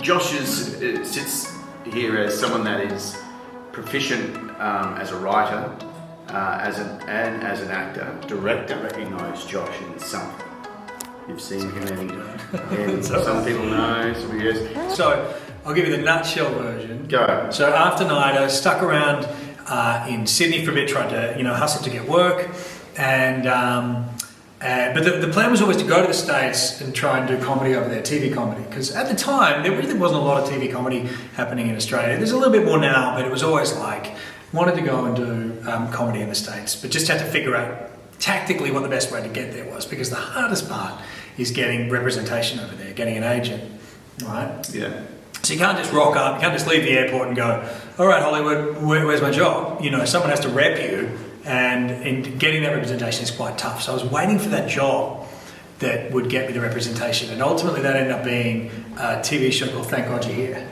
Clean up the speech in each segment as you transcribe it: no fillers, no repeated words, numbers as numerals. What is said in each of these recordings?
Josh sits here as someone that is proficient as a writer, as an actor. Director recognise Josh in something. You've seen him in some people know, some yes. So I'll give you the nutshell version. Go. So after night, I stuck around in Sydney for a bit, tried to hustle to get work, and but the plan was always to go to the States and try and do comedy over there, TV comedy, because at the time there really wasn't a lot of TV comedy happening in Australia. There's a little bit more now, but it was always like wanted to go and do comedy in the States, but just had to figure out tactically what the best way to get there was, because the hardest part is getting representation over there, getting an agent, right? Yeah. So you can't just rock up, you can't just leave the airport and go, all right, Hollywood, where's my job? Someone has to rep you, and getting that representation is quite tough. So I was waiting for that job that would get me the representation, and ultimately that ended up being a TV show called Thank God You're Here.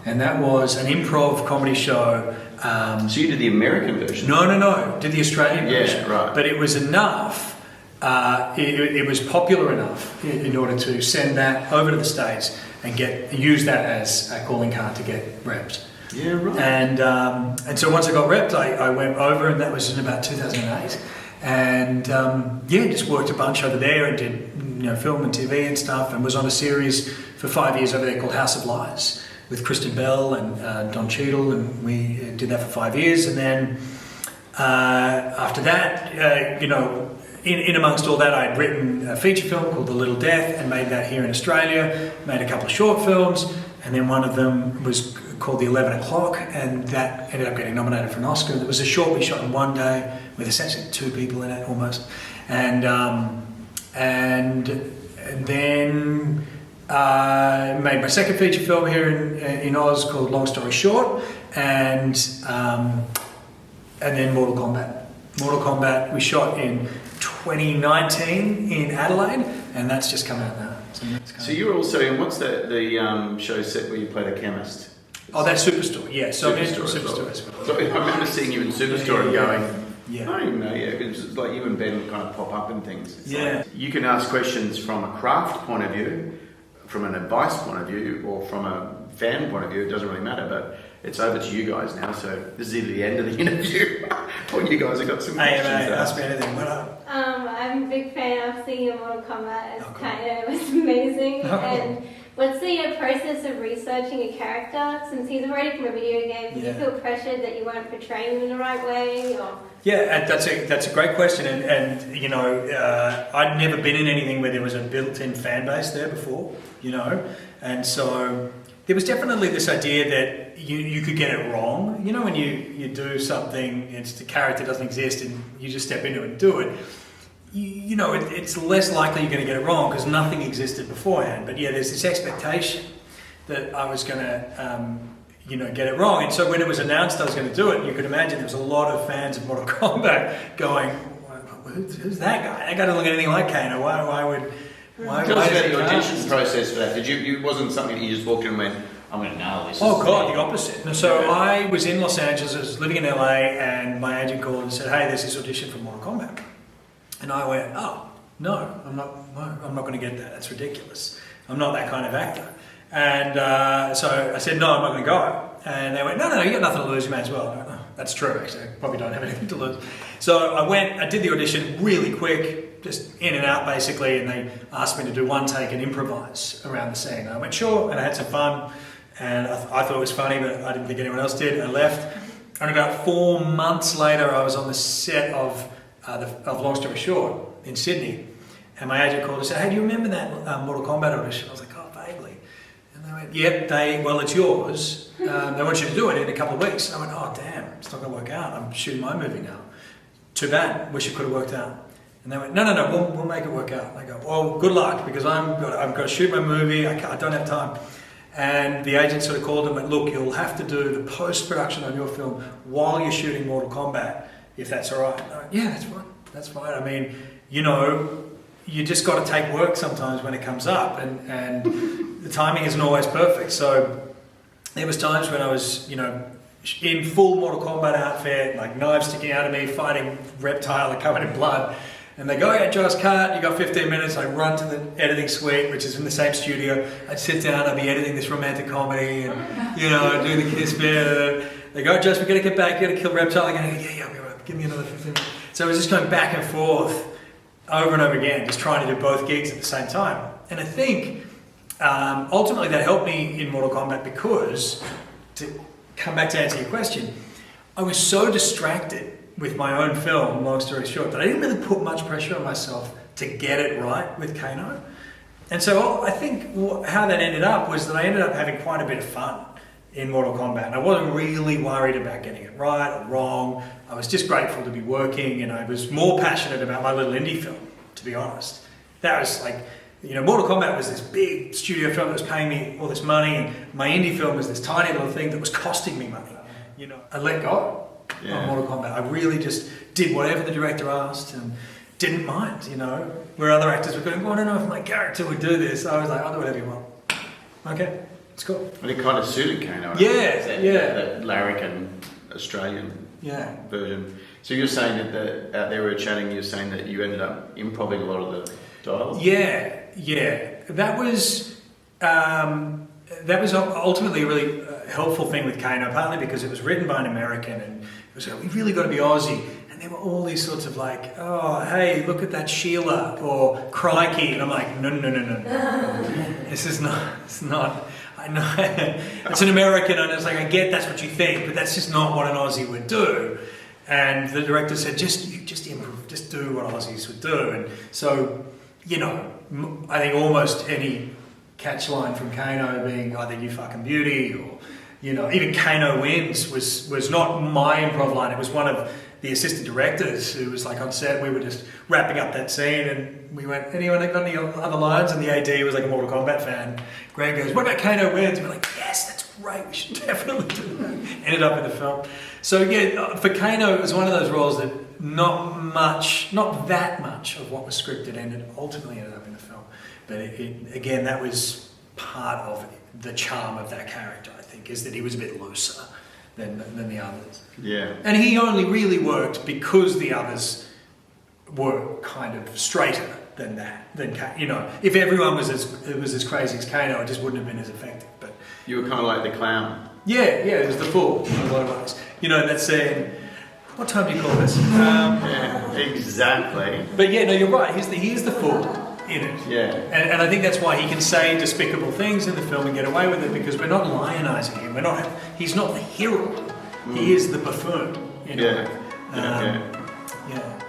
And that was an improv comedy show. So you did the American version? No. Did the Australian version. Yeah, right. But it was enough, it was popular enough in order to send that over to the States and use that as a calling card to get repped. Yeah, right. And so once I got repped, I went over, and that was in about 2008. And just worked a bunch over there and did film and TV and stuff, and was on a series for 5 years over there called House of Lies with Kristen Bell and Don Cheadle, and we did that for 5 years. And then after that, in amongst all that, I'd written a feature film called The Little Death and made that here in Australia, made a couple of short films, and then one of them was called The 11 O'Clock, and that ended up getting nominated for an Oscar. It was a short we shot in one day with essentially 2 people in it almost. And then made my second feature film here in Oz called Long Story Short, and then Mortal Kombat. Mortal Kombat we shot in 2019 in Adelaide, and that's just come out now. So you're also in, what's the show set where you played a chemist? Oh, that's Superstore, yeah. So Superstore as well. So I remember seeing you in Superstore and going, yeah. I don't even know, it's like you and Ben would kind of pop up and things. It's like, you can ask questions from a craft point of view, from an advice point of view, or from a fan point of view. It doesn't really matter, but it's over to you guys now. So this is either the end of the interview or you guys have got some questions. Hey, ask me anything. What up? I'm a big fan of seeing your Mortal Kombat as Kano. It was amazing. And what's the process of researching a character? Since he's already from a video game, do you feel pressured that you weren't portraying him in the right way? Or? Yeah, that's a great question, and I'd never been in anything where there was a built-in fan base there before, and so there was definitely this idea that you could get it wrong. When you do something, the character doesn't exist, and you just step into it and do it. It's less likely you're going to get it wrong because nothing existed beforehand. But yeah, there's this expectation that I was going to. Get it wrong. And so when it was announced I was going to do it, you could imagine there was a lot of fans of Mortal Kombat going, who's that guy? That guy doesn't look anything like Kano. Why would... Tell us about the audition process for that. It wasn't something that you just walked in and went, I'm going to nail this. Oh God, the opposite. So I was in Los Angeles, I was living in LA, and my agent called and said, hey, there's this audition for Mortal Kombat. And I went, oh, no, I'm not going to get that. That's ridiculous. I'm not that kind of actor. And so I said, no, I'm not going to go. And they went, no, you got nothing to lose, you may as well. I went, oh, that's true, actually. I probably don't have anything to lose. So I did the audition really quick, just in and out basically, and they asked me to do one take and improvise around the scene. I went, sure, and I had some fun. And I thought it was funny, but I didn't think anyone else did. I left. And about 4 months later, I was on the set of Long Story Short in Sydney. And my agent called and said, hey, do you remember that Mortal Kombat audition? I was like, oh, vaguely. And they went, yep, well, it's yours. They want you to do it in a couple of weeks. I went, oh, damn, it's not going to work out. I'm shooting my movie now. Too bad. Wish it could have worked out. And they went, no, we'll make it work out. And I go, well, good luck, because I've got to shoot my movie. I don't have time. And the agent sort of called and went, look, you'll have to do the post-production on your film while you're shooting Mortal Kombat, if that's all right. I went, yeah, that's fine. I mean, you just got to take work sometimes when it comes up, and the timing isn't always perfect. So there was times when I was, in full Mortal Kombat outfit, like knives sticking out of me, fighting reptile and covered in blood, And they go, yeah, Josh, cut, you got 15 minutes. I run to the editing suite, which is in the same studio. I'd sit down, I'd be editing this romantic comedy and, you know, do the kiss bit. They go, Josh, we got to get back, you got to kill Reptile again. I go, yeah, give me another 15 minutes. So I was just going back and forth over and over again, just trying to do both gigs at the same time. And I think ultimately that helped me in Mortal Kombat because, to come back to answer your question, I was so distracted with my own film, long story short, that I didn't really put much pressure on myself to get it right with Kano. And so I think how that ended up was that I ended up having quite a bit of fun in Mortal Kombat. And I wasn't really worried about getting it right or wrong. I was just grateful to be working, and I was more passionate about my little indie film, to be honest. That was like, you know, Mortal Kombat was this big studio film that was paying me all this money, and my indie film was this tiny little thing that was costing me money. You know, I let go on Mortal Kombat. I really just did whatever the director asked and didn't mind, you know. Where other actors were going, well, I don't know if my character would do this. I was like, I'll do whatever you want. Okay, it's cool. And it kind of suited Kano. That larrikin Australian version. So you're saying that out there we were chatting, you're saying that you ended up improvising a lot of the dialogue? Yeah. That was ultimately a really helpful thing with Kano, partly because it was written by an American and it was like, we really got to be Aussie. And there were all these sorts of like, oh, hey, look at that Sheila, or crikey. And I'm like, no. This is not, it's not, I know, it's an American, and it's like, I get that's what you think, but that's just not what an Aussie would do. And the director said, just improve, just do what Aussies would do. And so, you know, I think almost any catchline from Kano being either you fucking beauty, or, you know, even Kano wins was not my improv line. It was one of the assistant directors who was like on set. We were just wrapping up that scene and we went, anyone got any other lines? And the AD was like a Mortal Kombat fan. Greg goes, what about Kano wins? And we're like, yes, that's great, we should definitely do that. Ended up in the film. So yeah, for Kano, it was one of those roles that not that much of what was scripted ultimately ended up in the film. But again, that was part of the charm of that character, I think, is that he was a bit looser than the others. Yeah. And he only really worked because the others were kind of straighter than that. You know, if everyone was as crazy as Kano, it just wouldn't have been as effective. But you were kind of like the clown. Yeah, it was the fool in a lot of ways. You know, that saying, what time do you call this? Yeah, exactly. But yeah, no, you're right. He's the fool in it. Yeah. And I think that's why he can say despicable things in the film and get away with it, because we're not lionising him. He's not the hero. He is the buffoon. You know? Yeah. Yeah.